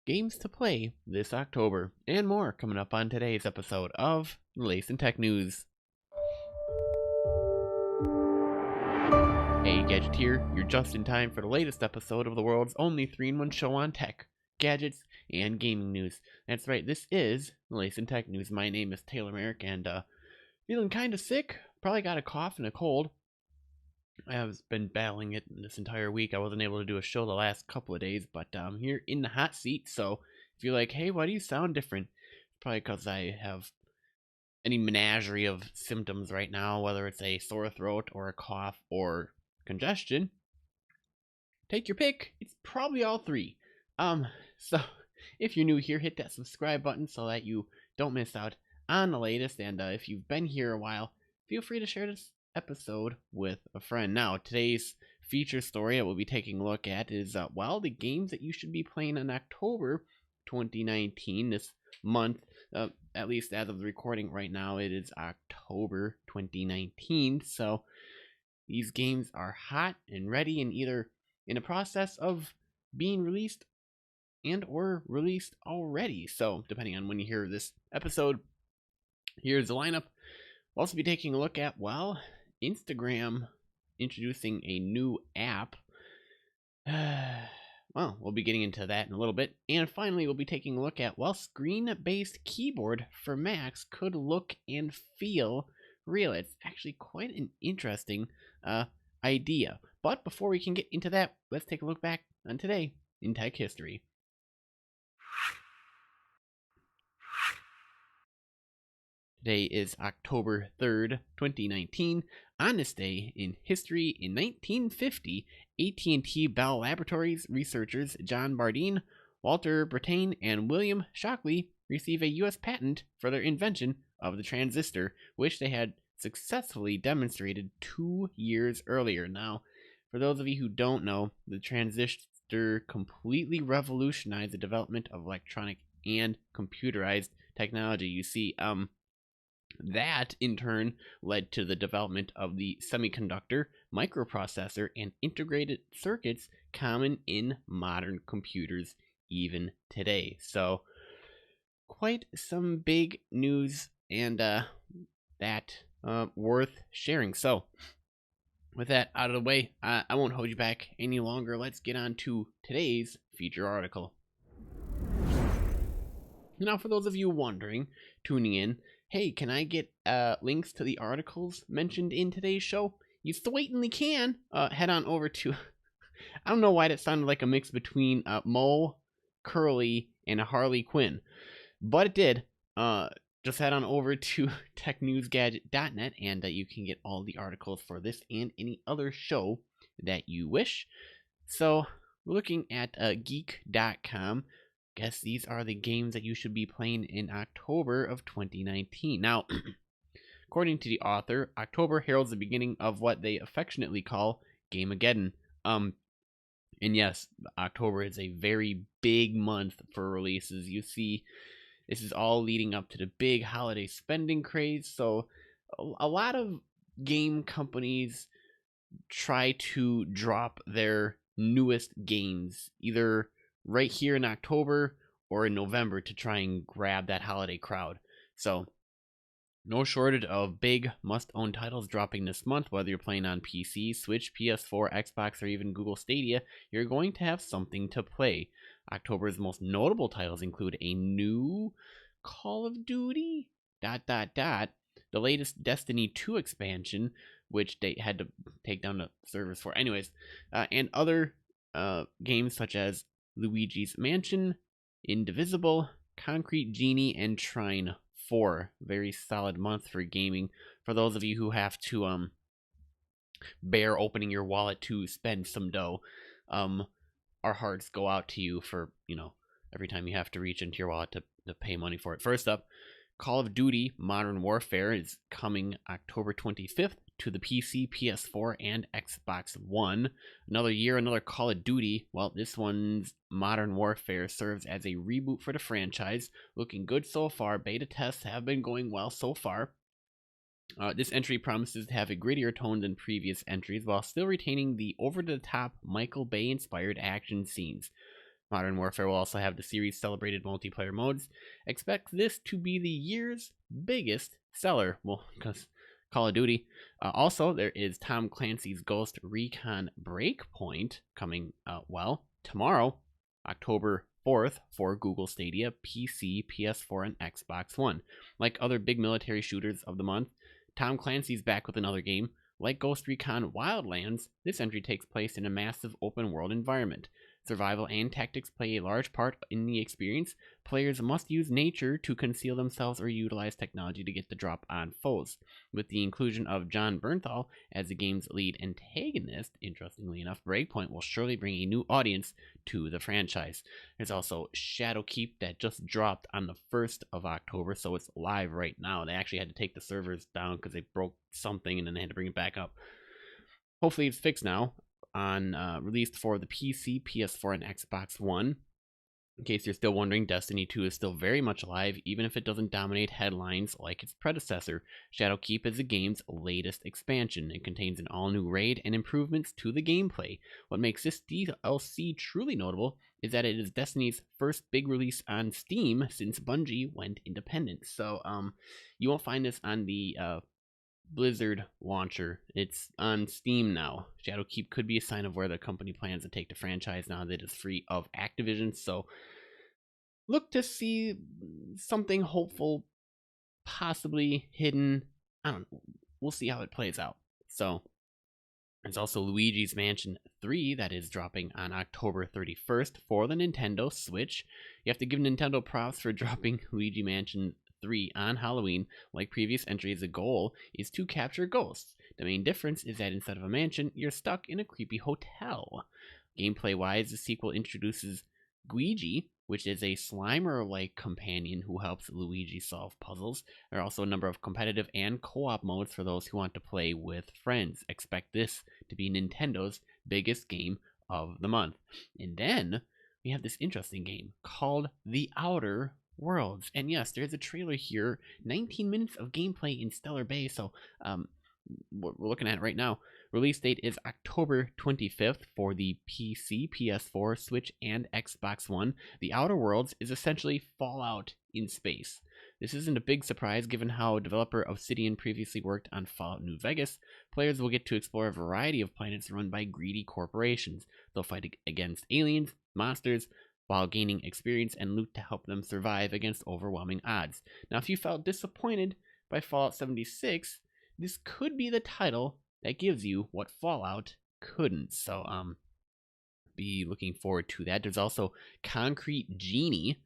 games to play this October, and more coming up on today's episode of Lace and Tech News. Hey, Gadget here. You're just in time for the latest episode of the world's only 3-in-1 show on tech, gadgets, and gaming news. That's right, this is Lace and Tech News. My name is Taylor Merrick, and feeling kind of sick. Probably got a cough and a cold. I've been battling it this entire week. I wasn't able to do a show the last couple of days, but I'm here in the hot seat. So if you're like, hey, why do you sound different? It's probably because I have any menagerie of symptoms right now, whether it's a sore throat or a cough or congestion. Take your pick. It's probably all three. So if you're new here, hit that subscribe button so that you don't miss out on the latest. And if you've been here a while, feel free to share this episode with a friend. Now, today's feature story that we'll be taking a look at is, the games that you should be playing in October 2019, this month, at least as of the recording right now, it is October 2019, so these games are hot and ready and either in a process of being released and or released already. So, depending on when you hear this episode, here's the lineup. We'll also be taking a look at, Instagram introducing a new app. We'll be getting into that in a little bit. And finally, we'll be taking a look at, screen-based keyboard for Macs could look and feel real. It's actually quite an interesting idea. But before we can get into that, let's take a look back on today in tech history. Today is October 3rd, 2019. On this day in history, in 1950, AT&T Bell Laboratories researchers John Bardeen, Walter Brattain, and William Shockley receive a U.S. patent for their invention of the transistor, which they had successfully demonstrated 2 years earlier. Now, for those of you who don't know, the transistor completely revolutionized the development of electronic and computerized technology. You see, that, in turn, led to the development of the semiconductor, microprocessor, and integrated circuits common in modern computers even today. So, quite some big news and that worth sharing. So, with that out of the way, I won't hold you back any longer. Let's get on to today's feature article. Now, for those of you wondering, tuning in, hey, can I get links to the articles mentioned in today's show? You certainly can. Head on over to, I don't know why that sounded like a mix between Mo, Curly, and a Harley Quinn, but it did. Just head on over to TechNewsGadget.net and you can get all the articles for this and any other show that you wish. So, we're looking at Geek.com. Guess these are the games that you should be playing in October of 2019. Now, according to the author, October heralds the beginning of what they affectionately call Gameageddon. And yes, October is a very big month for releases. You see, this is all leading up to the big holiday spending craze. So, a lot of game companies try to drop their newest games either right here in October or in November to try and grab that holiday crowd. So, no shortage of big must-own titles dropping this month. Whether you're playing on PC, Switch, PS4, Xbox, or even Google Stadia, you're going to have something to play. October's most notable titles include a new Call of Duty, the latest Destiny 2 expansion, which they had to take down the servers for anyways, and other games such as Luigi's Mansion, Indivisible, Concrete Genie, and Trine 4. Very solid month for gaming. For those of you who have to bear opening your wallet to spend some dough, our hearts go out to you for, every time you have to reach into your wallet to pay money for it. First up, Call of Duty Modern Warfare is coming October 25th to the PC, PS4, and Xbox One. Another year, another Call of Duty. Well, this one's Modern Warfare serves as a reboot for the franchise. Looking good so far. Beta tests have been going well so far. This entry promises to have a grittier tone than previous entries while still retaining the over-the-top Michael Bay-inspired action scenes. Modern Warfare will also have the series' celebrated multiplayer modes. Expect this to be the year's biggest seller. Well, because Call of Duty. Also, there is Tom Clancy's Ghost Recon Breakpoint coming out tomorrow, October 4th, for Google Stadia, PC, PS4, and Xbox One. Like other big military shooters of the month, Tom Clancy's back with another game. Like Ghost Recon Wildlands, this entry takes place in a massive open world environment. Survival and tactics play a large part in the experience. Players must use nature to conceal themselves or utilize technology to get the drop on foes. With the inclusion of John Bernthal as the game's lead antagonist, interestingly enough, Breakpoint will surely bring a new audience to the franchise. There's also Shadowkeep that just dropped on the 1st of October, so it's live right now. They actually had to take the servers down because they broke something and then they had to bring it back up. Hopefully it's fixed now. Released for the PC, PS4, and Xbox One. In case you're still wondering, Destiny 2 is still very much alive, even if it doesn't dominate headlines like its predecessor. Shadowkeep is the game's latest expansion. It contains an all-new raid and improvements to the gameplay. What makes this DLC truly notable is that it is Destiny's first big release on Steam since Bungie went independent. So, you won't find this on the Blizzard launcher. It's on Steam now. Shadowkeep could be a sign of where the company plans to take the franchise now that it's free of Activision. So look to see something hopeful, possibly hidden. I don't know. We'll see how it plays out. So there's also Luigi's Mansion 3 that is dropping on October 31st for the Nintendo Switch. You have to give Nintendo props for dropping Luigi Mansion 3 on Halloween. Like previous entries, the goal is to capture ghosts. The main difference is that instead of a mansion, you're stuck in a creepy hotel. Gameplay-wise, the sequel introduces Guigi, which is a Slimer-like companion who helps Luigi solve puzzles. There are also a number of competitive and co-op modes for those who want to play with friends. Expect this to be Nintendo's biggest game of the month. And then we have this interesting game called The Outer Worlds. And yes, there's a trailer here, 19 minutes of gameplay in Stellar Bay, so we're looking at it right now. Release date is October 25th for the PC, PS4, Switch, and Xbox One. The Outer Worlds is essentially Fallout in space. This isn't a big surprise given how developer Obsidian previously worked on Fallout New Vegas. Players will get to explore a variety of planets run by greedy corporations. They'll fight against aliens, monsters, while gaining experience and loot to help them survive against overwhelming odds. Now, if you felt disappointed by Fallout 76, this could be the title that gives you what Fallout couldn't. So, be looking forward to that. There's also Concrete Genie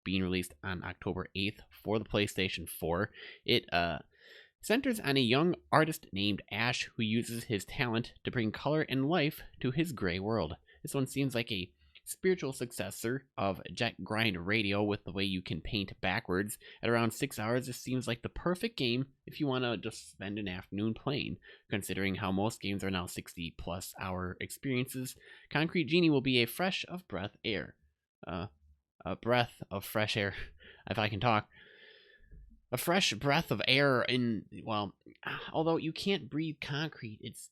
being released on October 8th for the PlayStation 4. It centers on a young artist named Ash who uses his talent to bring color and life to his gray world. This one seems like a spiritual successor of Jet Grind Radio with the way you can paint backwards. At around 6 hours, this seems like the perfect game if you want to just spend an afternoon playing. Considering how most games are now 60 plus hour experiences, Concrete Genie will be a fresh of breath air. A breath of fresh air, if I can talk. A fresh breath of air in, well, although you can't breathe concrete, it's,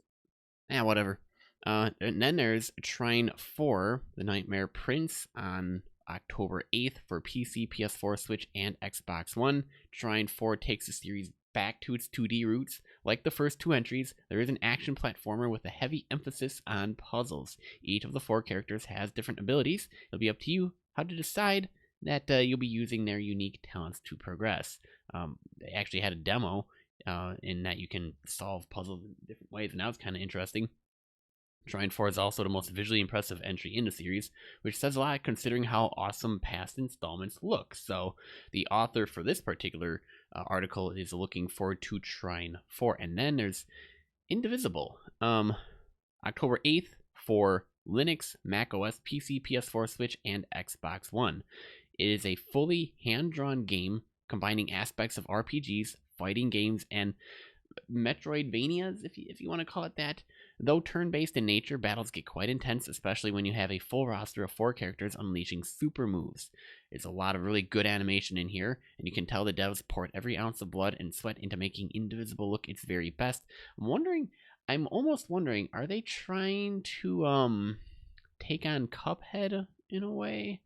whatever. And then there's Trine 4, The Nightmare Prince, on October 8th for PC, PS4, Switch, and Xbox One. Trine 4 takes the series back to its 2D roots. Like the first two entries, there is an action platformer with a heavy emphasis on puzzles. Each of the 4 characters has different abilities. It'll be up to you how to decide that you'll be using their unique talents to progress. They actually had a demo in that you can solve puzzles in different ways, and that was kind of interesting. Trine 4 is also the most visually impressive entry in the series, which says a lot considering how awesome past installments look. So the author for this particular article is looking forward to Trine 4. And then there's Indivisible, October 8th for Linux, Mac OS, PC, PS4, Switch, and Xbox One. It is a fully hand-drawn game combining aspects of RPGs, fighting games, and Metroidvanias, if you want to call it that. Though turn-based in nature, battles get quite intense, especially when you have a full roster of 4 characters unleashing super moves. There's a lot of really good animation in here, and you can tell the devs poured every ounce of blood and sweat into making Indivisible look its very best. I'm almost wondering, are they trying to take on Cuphead in a way.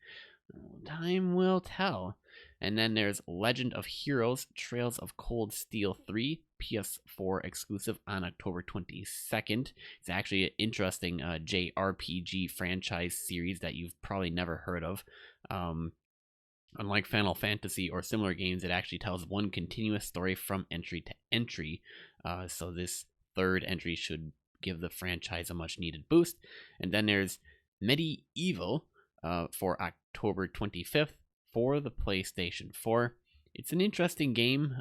Time will tell. And then there's Legend of Heroes Trails of Cold Steel 3, PS4 exclusive on October 22nd. It's actually an interesting JRPG franchise series that you've probably never heard of. Unlike Final Fantasy or similar games, it actually tells one continuous story from entry to entry. So this third entry should give the franchise a much needed boost. And then there's Medieval for October 25th for the PlayStation 4. It's an interesting game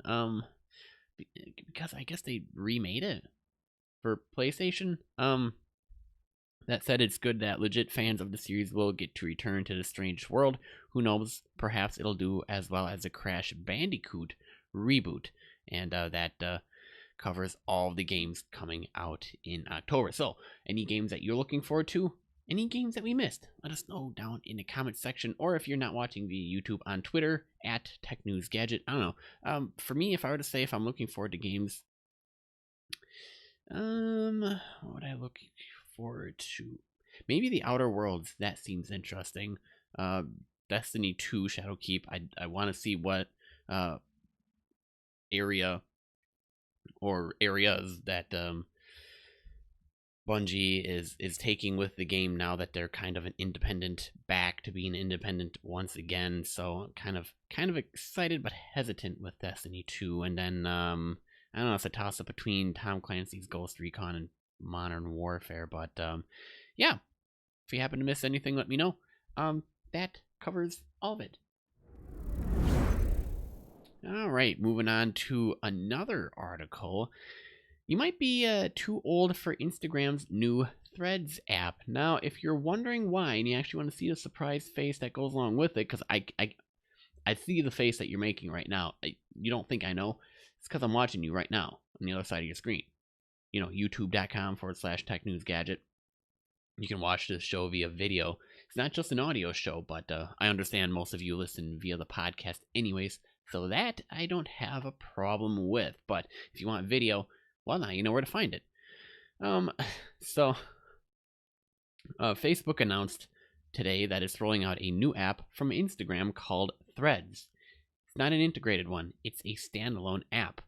because I guess they remade it for PlayStation. That said, it's good that legit fans of the series will get to return to the strange world. Who knows, perhaps it'll do as well as the Crash Bandicoot reboot. And that covers all the games coming out in October. So, any games that you're looking forward to? Any games that we missed? Let us know down in the comments section, or if you're not watching via YouTube, on Twitter at TechNewsGadget. I don't know. For me, if I were to say if I'm looking forward to games, what would I look forward to? Maybe the Outer Worlds. That seems interesting. Destiny 2 Shadowkeep. I want to see what area or areas that Bungie is taking with the game now that they're kind of an independent, back to being independent once again. So kind of excited but hesitant with Destiny 2. And then I don't know, it's a toss up between Tom Clancy's Ghost Recon and Modern Warfare. But yeah, if you happen to miss anything, let me know. That covers all of it. All right, moving on to another article. You might be too old for Instagram's new Threads app. Now, if you're wondering why, and you actually want to see the surprise face that goes along with it, because I see the face that you're making right now. You don't think I know? It's because I'm watching you right now on the other side of your screen. You know, youtube.com/TechNewsGadget. You can watch this show via video. It's not just an audio show, but I understand most of you listen via the podcast anyways, so that I don't have a problem with. But if you want video, well, now you know where to find it. So Facebook announced today that it's rolling out a new app from Instagram called Threads. It's not an integrated one, it's a standalone app.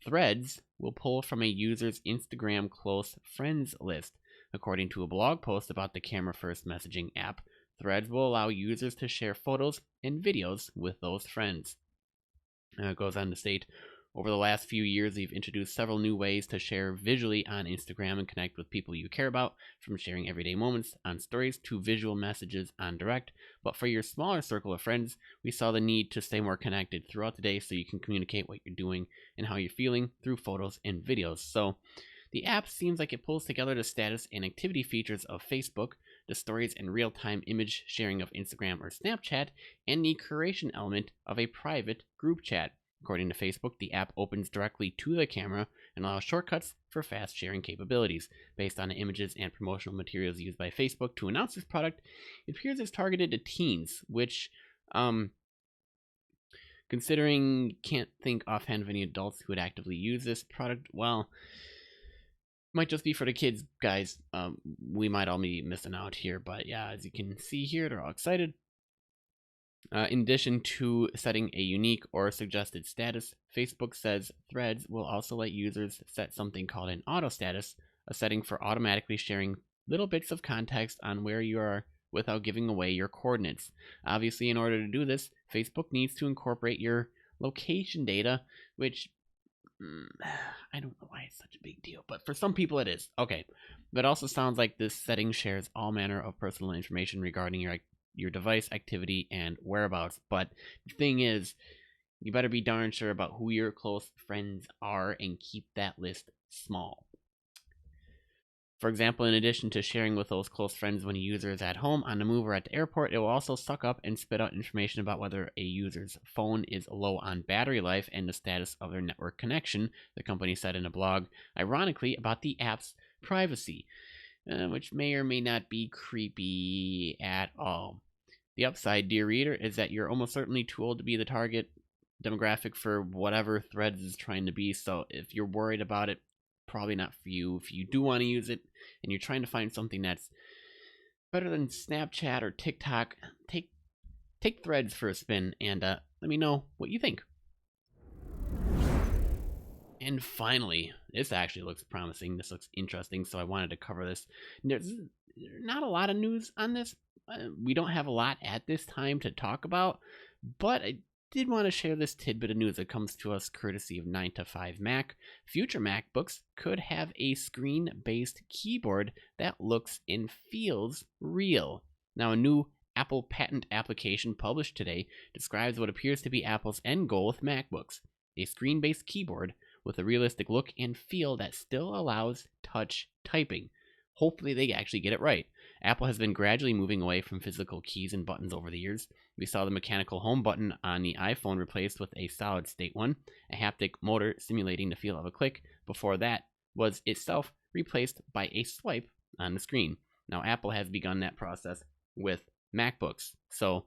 Threads will pull from a user's Instagram close friends list. According to a blog post about the camera-first messaging app, Threads will allow users to share photos and videos with those friends. It goes on to state, over the last few years, we've introduced several new ways to share visually on Instagram and connect with people you care about, from sharing everyday moments on stories to visual messages on direct. But for your smaller circle of friends, we saw the need to stay more connected throughout the day so you can communicate what you're doing and how you're feeling through photos and videos. So the app seems like it pulls together the status and activity features of Facebook, the stories and real-time image sharing of Instagram or Snapchat, and the curation element of a private group chat. According to Facebook, the app opens directly to the camera and allows shortcuts for fast sharing capabilities. Based on the images and promotional materials used by Facebook to announce this product, it appears it's targeted to teens, which, considering can't think offhand of any adults who would actively use this product, well, might just be for the kids, guys. We might all be missing out here, but yeah, as you can see here, they're all excited. In addition to setting a unique or suggested status, Facebook says Threads will also let users set something called an auto status, a setting for automatically sharing little bits of context on where you are without giving away your coordinates. Obviously, in order to do this, Facebook needs to incorporate your location data, which I don't know why it's such a big deal, but for some people it is. Okay, but it also sounds like this setting shares all manner of personal information regarding your device, activity, and whereabouts. But the thing is, you better be darn sure about who your close friends are and keep that list small. For example, in addition to sharing with those close friends when a user is at home, on the move, or at the airport, it will also suck up and spit out information about whether a user's phone is low on battery life and the status of their network connection, the company said in a blog, ironically, about the app's privacy, which may or may not be creepy at all. The upside, dear reader, is that you're almost certainly too old to be the target demographic for whatever Threads is trying to be, so if you're worried about it, probably not for you. If you do want to use it and you're trying to find something that's better than Snapchat or TikTok, take Threads for a spin and let me know what you think. And finally, this actually looks promising. This looks interesting, so I wanted to cover this. There's not a lot of news on this. We don't have a lot at this time to talk about, but I did want to share this tidbit of news that comes to us courtesy of 9 to 5 Mac. Future MacBooks could have a screen-based keyboard that looks and feels real. Now, a new Apple patent application published today describes what appears to be Apple's end goal with MacBooks: a screen-based keyboard with a realistic look and feel that still allows touch typing. Hopefully they actually get it right. Apple has been gradually moving away from physical keys and buttons over the years. We saw the mechanical home button on the iPhone replaced with a solid-state one, a haptic motor simulating the feel of a click. Before that was itself replaced by a swipe on the screen. Now Apple has begun that process with MacBooks. So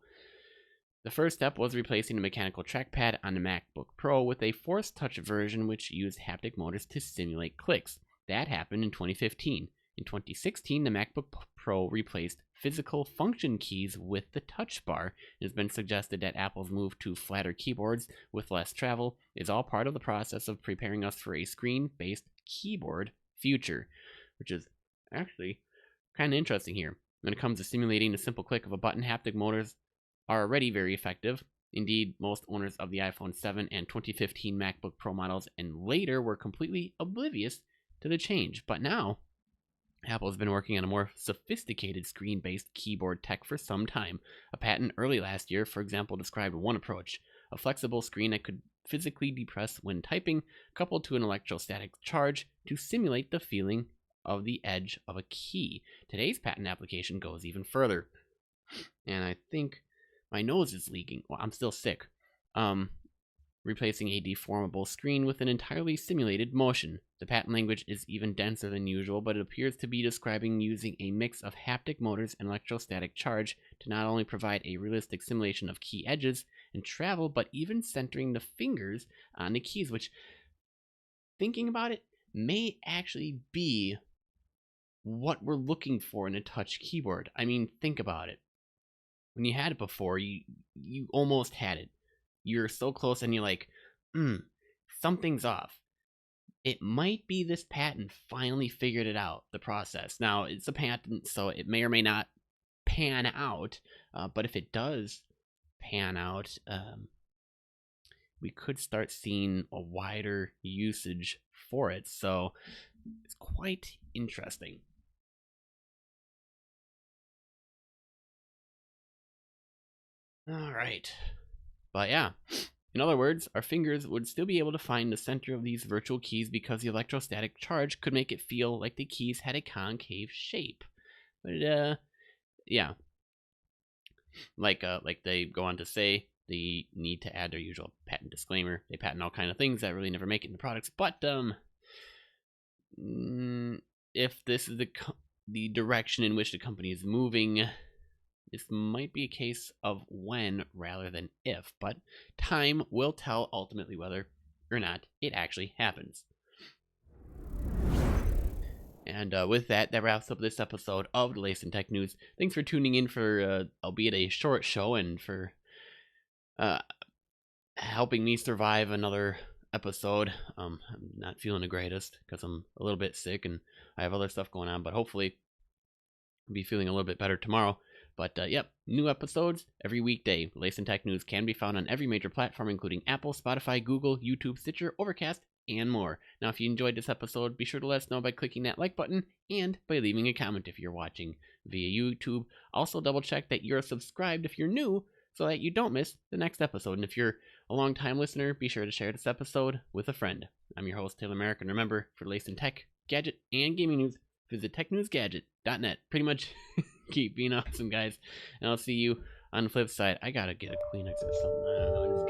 the first step was replacing the mechanical trackpad on the MacBook Pro with a Force Touch version which used haptic motors to simulate clicks. That happened in 2015. In 2016, the MacBook Pro replaced physical function keys with the touch bar. It has been suggested that Apple's move to flatter keyboards with less travel is all part of the process of preparing us for a screen-based keyboard future, which is actually kind of interesting here. When it comes to simulating a simple click of a button, haptic motors are already very effective. Indeed, most owners of the iPhone 7 and 2015 MacBook Pro models and later were completely oblivious to the change. But now, Apple has been working on a more sophisticated screen-based keyboard tech for some time. A patent early last year, for example, described one approach: a flexible screen that could physically depress when typing, coupled to an electrostatic charge to simulate the feeling of the edge of a key. Today's patent application goes even further. And I think my nose is leaking. Well, I'm still sick. Replacing a deformable screen with an entirely simulated motion. The patent language is even denser than usual, but it appears to be describing using a mix of haptic motors and electrostatic charge to not only provide a realistic simulation of key edges and travel, but even centering the fingers on the keys, which, thinking about it, may actually be what we're looking for in a touch keyboard. I mean, think about it. When you had it before, you almost had it. You're so close and you're like, something's off. It might be this patent finally figured it out, the process. Now, it's a patent, so it may or may not pan out, but if it does pan out, we could start seeing a wider usage for it. So it's quite interesting. All right. But yeah, in other words, our fingers would still be able to find the center of these virtual keys because the electrostatic charge could make it feel like the keys had a concave shape. But yeah, like they go on to say, they need to add their usual patent disclaimer. They patent all kind of things that really never make it in the products. But if this is the direction in which the company is moving, this might be a case of when rather than if, but time will tell ultimately whether or not it actually happens. And with that wraps up this episode of the Latest in Tech News. Thanks for tuning in for, albeit a short show, and for helping me survive another episode. I'm not feeling the greatest because I'm a little bit sick and I have other stuff going on, but hopefully I'll be feeling a little bit better tomorrow. But yep, new episodes every weekday. Latest in Tech News can be found on every major platform, including Apple, Spotify, Google, YouTube, Stitcher, Overcast, and more. Now, if you enjoyed this episode, be sure to let us know by clicking that like button and by leaving a comment if you're watching via YouTube. Also, double check that you're subscribed if you're new so that you don't miss the next episode. And if you're a long-time listener, be sure to share this episode with a friend. I'm your host, Taylor Merrick, and remember, for the latest in tech, gadget, and gaming news, visit TechNewsGadget.net. Pretty much keep being awesome, guys. And I'll see you on the flip side. I gotta get a Kleenex or something. I don't know.